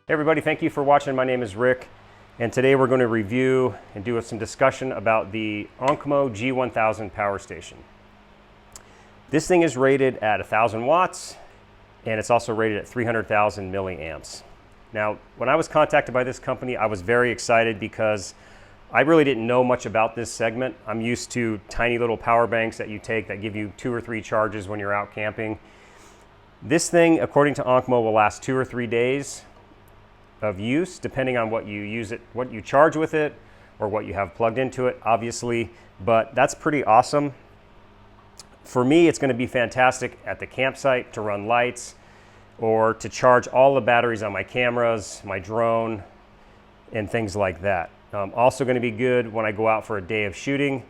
Hey everybody, thank you for watching. My name is Rick, and today we're going to review and do some discussion about the OKMO G1000 power station. This thing is rated at 1,000 watts, and it's also rated at 300,000 milliamps. Now, when I was contacted by this company, I was very excited because I really didn't know much about this segment. I'm used to tiny little power banks that you take that give you 2 or 3 charges when you're out camping. This thing, according to OKMO, will last 2 or 3 days of use, depending on what you use it, what you charge with it, or what you have plugged into it, obviously, but that's pretty awesome. For me, it's going to be fantastic at the campsite to run lights or to charge all the batteries on my cameras, my drone, and things like that. Also going to be good when I go out for a day of shooting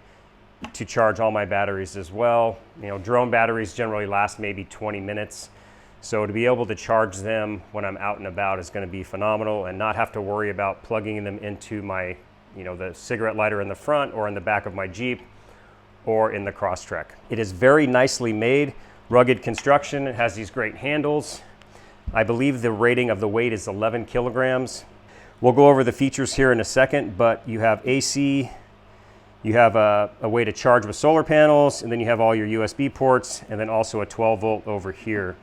to charge all my batteries as well. You know, drone batteries generally last maybe 20 minutes. So to be able to charge them when I'm out and about is going to be phenomenal, and not have to worry about plugging them into my, the cigarette lighter in the front or in the back of my Jeep or in the Crosstrek. It is very nicely made, rugged construction. It has these great handles. I believe the rating of the weight is 11 kilograms. We'll go over the features here in a second, but you have AC, you have a way to charge with solar panels, and then you have all your USB ports, and then also a 12 volt over here.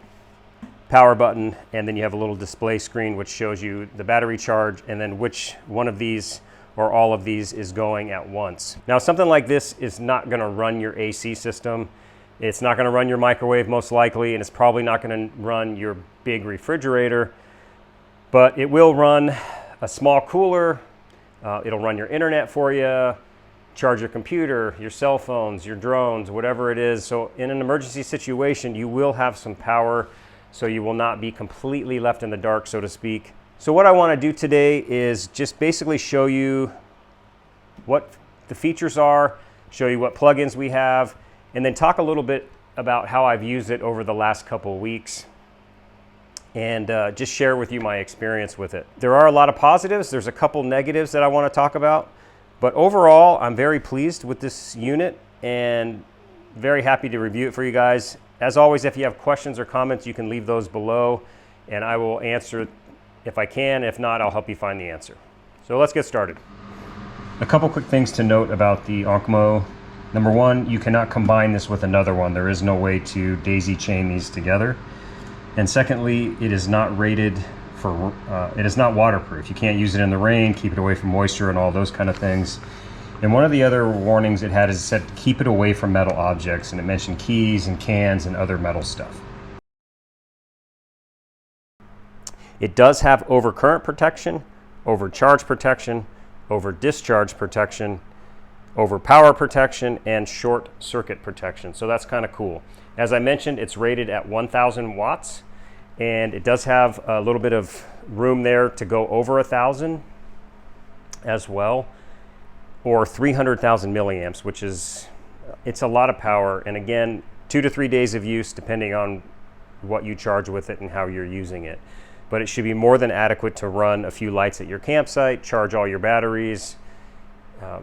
Power button, and then you have a little display screen which shows you the battery charge and then which one of these or all of these is going at once. Now, something like this is not going to run your AC system. It's not going to run your microwave most likely, and it's probably not going to run your big refrigerator, but it will run a small cooler. It'll run your internet for you, charge your computer, your cell phones, your drones, whatever it is. So in an emergency situation, you will have some power, so you will not be completely left in the dark, so to speak. So what I want to do today is just basically show you what the features are, show you what plugins we have, and then talk a little bit about how I've used it over the last couple of weeks, and just share with you my experience with it. There are a lot of positives. There's a couple negatives that I want to talk about, but overall, I'm very pleased with this unit and very happy to review it for you guys. As always, if you have questions or comments, you can leave those below, and I will answer if I can. If not, I'll help you find the answer. So let's get started. A couple quick things to note about the OKMO. Number one, you cannot combine this with another one. There is no way to daisy chain these together. And secondly, it is not rated for, it is not waterproof. You can't use it in the rain, keep it away from moisture and all those kind of things. And one of the other warnings it had is it said keep it away from metal objects, and it mentioned keys and cans and other metal stuff. It does have overcurrent protection, overcharge protection, over discharge protection, over power protection, and short circuit protection. So that's kind of cool. As I mentioned, it's rated at 1,000 watts, and it does have a little bit of room there to go over 1,000 as well, or 300,000 milliamps, which is, it's a lot of power. And again, 2 to 3 days of use depending on what you charge with it and how you're using it. But it should be more than adequate to run a few lights at your campsite, charge all your batteries,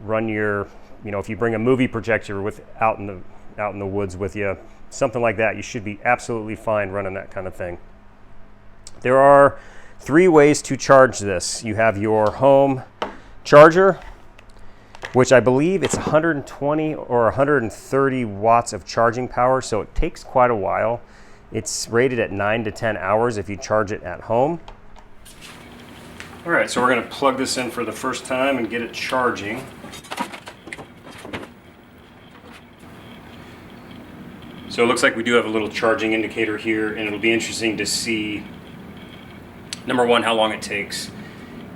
run your, if you bring a movie projector out in the woods with you, something like that, you should be absolutely fine running that kind of thing. There are 3 ways to charge this. You have your home charger, which I believe it's 120 or 130 watts of charging power, so it takes quite a while. It's rated at 9 to 10 hours if you charge it at home. All right, so we're going to plug this in for the first time and get it charging. So it looks like we do have a little charging indicator here, and it'll be interesting to see, number one, how long it takes,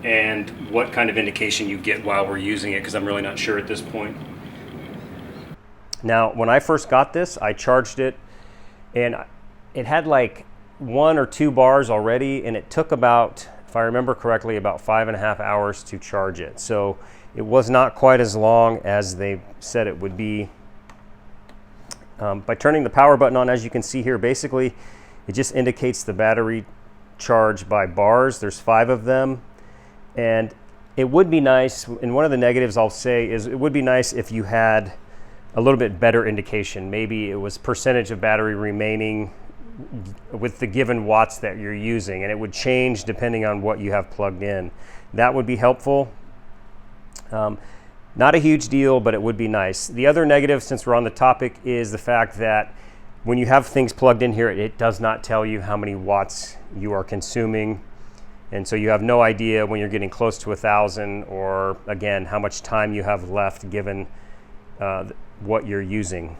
and what kind of indication you get while we're using it, because I'm really not sure at this point. Now, when I first got this, I charged it, and it had like 1 or 2 bars already, and it took about, if I remember correctly, about 5.5 hours to charge it. So it was not quite as long as they said it would be. By turning the power button on, as you can see here, basically it just indicates the battery charge by bars. There's 5 of them. And it would be nice, and one of the negatives I'll say is it would be nice if you had a little bit better indication. Maybe it was percentage of battery remaining with the given watts that you're using, and it would change depending on what you have plugged in. That would be helpful. Not a huge deal, but it would be nice. The other negative, since we're on the topic, is the fact that when you have things plugged in here, it does not tell you how many watts you are consuming. And so you have no idea when you're getting close to 1,000, or again, how much time you have left given what you're using.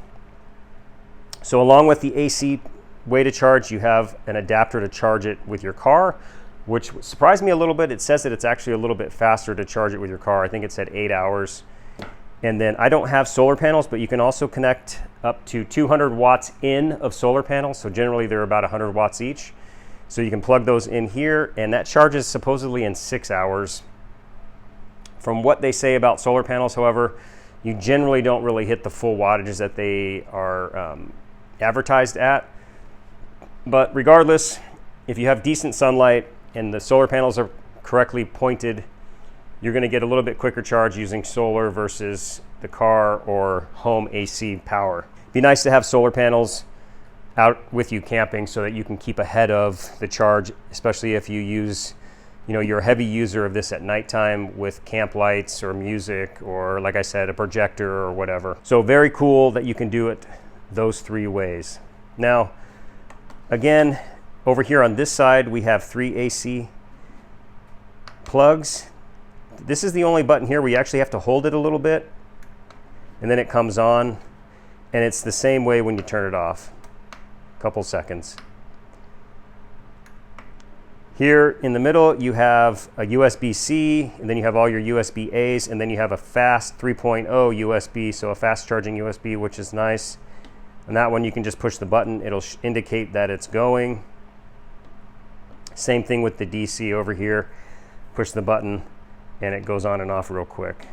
So along with the AC way to charge, you have an adapter to charge it with your car, which surprised me a little bit. It says that it's actually a little bit faster to charge it with your car. I think it said 8 hours. And then I don't have solar panels, but you can also connect up to 200 watts in of solar panels. So generally they're about 100 watts each. So you can plug those in here, and that charges supposedly in 6 hours. From what they say about solar panels, however, you generally don't really hit the full wattages that they are advertised at. But regardless, if you have decent sunlight and the solar panels are correctly pointed, you're going to get a little bit quicker charge using solar versus the car or home AC power. It'd be nice to have solar panels out with you camping so that you can keep ahead of the charge, especially if you use, you're a heavy user of this at nighttime with camp lights or music, or like I said, a projector or whatever. So very cool that you can do it those 3 ways. Now, again, over here on this side, we have 3 AC plugs. This is the only button here where you actually have to hold it a little bit, and then it comes on, and it's the same way when you turn it off. A couple seconds. Here in the middle, you have a USB-C, and then you have all your USB-As, and then you have a fast 3.0 USB, so a fast charging USB, which is nice. And that one, you can just push the button. It'll indicate that it's going. Same thing with the DC over here. Push the button, and it goes on and off real quick.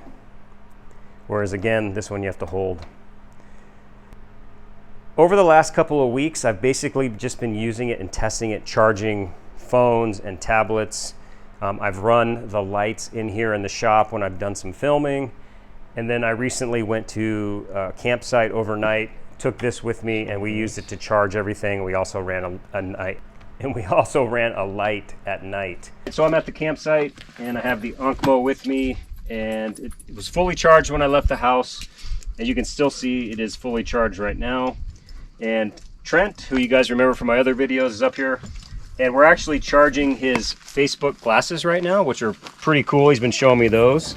Whereas again, this one you have to hold. Over the last couple of weeks, I've basically just been using it and testing it, charging phones and tablets. I've run the lights in here in the shop when I've done some filming. And then I recently went to a campsite overnight, took this with me, and we used it to charge everything. We also ran a light at night. So I'm at the campsite, and I have the OKMO with me, and it was fully charged when I left the house. And you can still see it is fully charged right now. And Trent, who you guys remember from my other videos, is up here. And we're actually charging his Facebook glasses right now, which are pretty cool. He's been showing me those.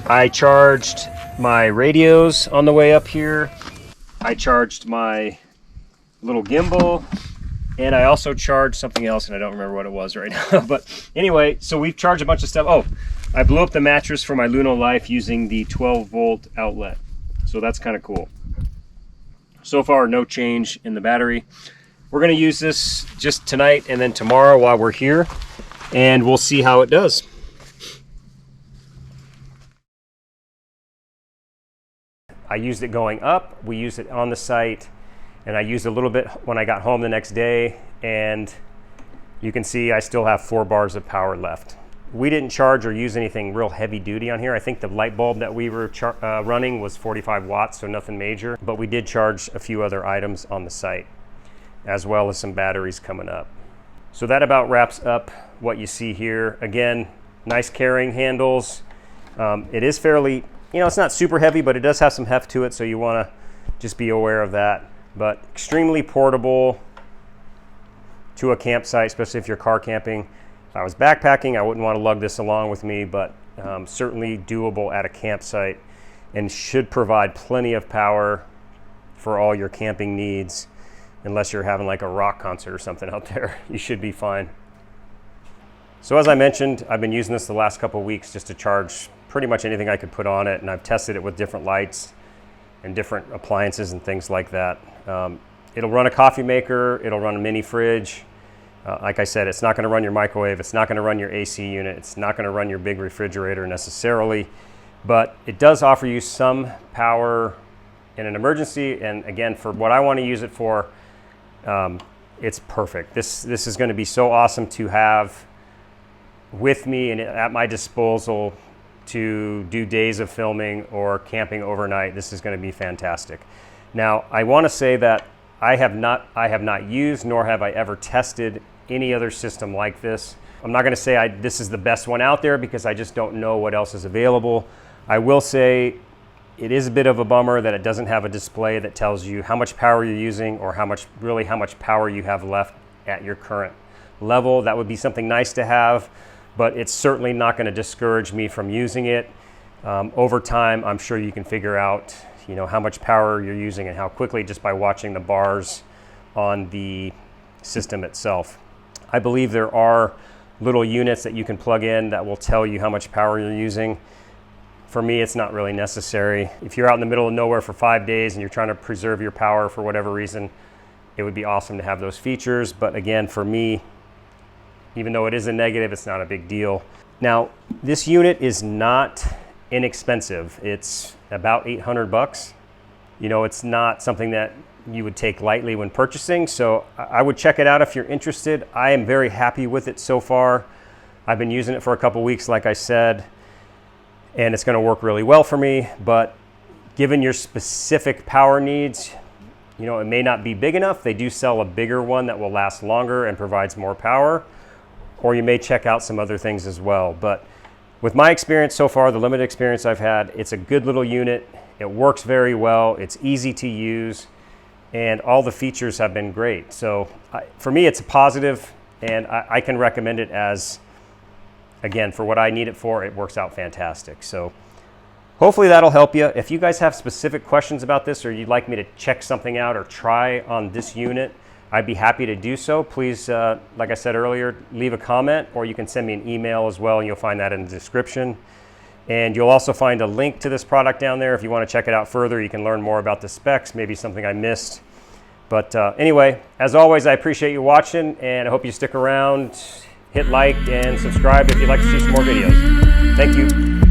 I charged my radios on the way up here. I charged my little gimbal, and I also charged something else, and I don't remember what it was right now. But anyway, so we've charged a bunch of stuff. Oh, I blew up the mattress for my Luno Life using the 12-volt outlet. So that's kind of cool. So far, no change in the battery. We're going to use this just tonight and then tomorrow while we're here, and we'll see how it does. I used it going up, we used it on the site, and I used a little bit when I got home the next day, and you can see I still have 4 bars of power left. We didn't charge or use anything real heavy duty on here. I think the light bulb that we were running was 45 watts, so nothing major, but we did charge a few other items on the site, as well as some batteries coming up. So that about wraps up what you see here. Again, nice carrying handles. It is fairly, it's not super heavy, but it does have some heft to it, so you want to just be aware of that. But extremely portable to a campsite, especially if you're car camping. If I was backpacking, I wouldn't want to lug this along with me, but certainly doable at a campsite, and should provide plenty of power for all your camping needs. Unless you're having like a rock concert or something out there, you should be fine. So as I mentioned, I've been using this the last couple of weeks just to charge pretty much anything I could put on it, and I've tested it with different lights and different appliances and things like that. It'll run a coffee maker, it'll run a mini fridge. Like I said, it's not going to run your microwave, it's not going to run your AC unit, it's not going to run your big refrigerator necessarily, but it does offer you some power in an emergency. And again, for what I want to use it for, it's perfect. This is going to be so awesome to have with me and at my disposal to do days of filming or camping overnight. This is going to be fantastic. Now, I want to say that I have not used nor have I ever tested any other system like this. I'm not going to say this is the best one out there because I just don't know what else is available. I will say it is a bit of a bummer that it doesn't have a display that tells you how much power you're using or how much power you have left at your current level. That would be something nice to have, but it's certainly not going to discourage me from using it. Over time, I'm sure you can figure out, how much power you're using and how quickly just by watching the bars on the system itself. I believe there are little units that you can plug in that will tell you how much power you're using. For me, it's not really necessary. If you're out in the middle of nowhere for 5 days and you're trying to preserve your power for whatever reason, it would be awesome to have those features. But again, for me, even though it is a negative, it's not a big deal. Now, this unit is not inexpensive. It's about 800 bucks. It's not something that you would take lightly when purchasing. So I would check it out if you're interested. I am very happy with it so far. I've been using it for a couple weeks, like I said, and it's going to work really well for me. But given your specific power needs, it may not be big enough. They do sell a bigger one that will last longer and provides more power, or you may check out some other things as well. But with my experience so far, the limited experience I've had, it's a good little unit. It works very well. It's easy to use, and all the features have been great. So for me, it's a positive, and I can recommend it as, again, for what I need it for, it works out fantastic. So hopefully that'll help you. If you guys have specific questions about this, or you'd like me to check something out or try on this unit, I'd be happy to do so. Please, like I said earlier, leave a comment, or you can send me an email as well, and you'll find that in the description. And you'll also find a link to this product down there. If you want to check it out further, you can learn more about the specs, maybe something I missed. But anyway, as always, I appreciate you watching, and I hope you stick around. Hit like and subscribe if you'd like to see some more videos. Thank you.